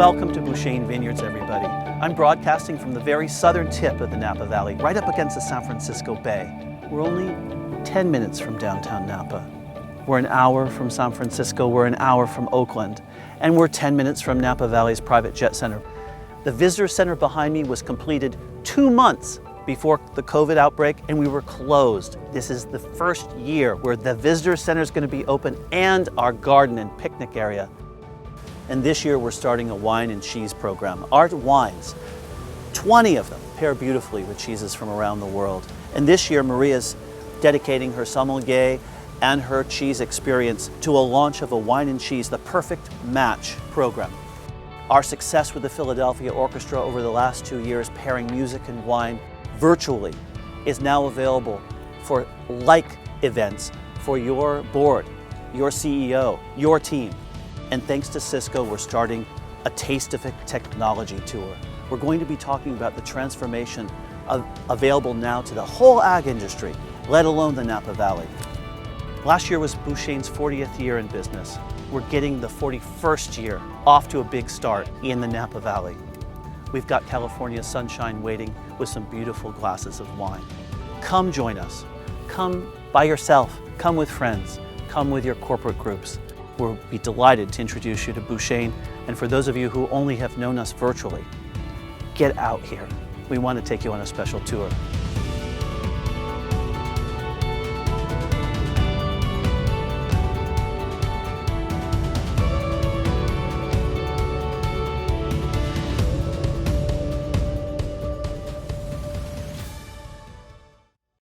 Welcome to Bouchaine Vineyards, everybody. I'm broadcasting from the very southern tip of the Napa Valley, right up against the San Francisco Bay. We're only 10 minutes from downtown Napa. We're an hour from San Francisco, we're an hour from Oakland, and we're 10 minutes from Napa Valley's private jet center. The visitor center behind me was completed 2 months before the COVID outbreak, and we were closed. This is the first year where the visitor center is going to be open and our garden and picnic area. And this year we're starting a wine and cheese program. Our wines, 20 of them, pair beautifully with cheeses from around the world. And this year Maria's dedicating her sommelier and her cheese experience to a launch of a wine and cheese, the perfect match program. Our success with the Philadelphia Orchestra over the last 2 years, pairing music and wine virtually, is now available for like events for your board, your CEO, your team. And thanks to Cisco, we're starting a Taste of It technology tour. We're going to be talking about the transformation available now to the whole ag industry, let alone the Napa Valley. Last year was Bouchaine's 40th year in business. We're getting the 41st year off to a big start in the Napa Valley. We've got California sunshine waiting with some beautiful glasses of wine. Come join us. Come by yourself. Come with friends. Come with your corporate groups. We'll be delighted to introduce you to Bouchaine. And for those of you who only have known us virtually, get out here. We want to take you on a special tour.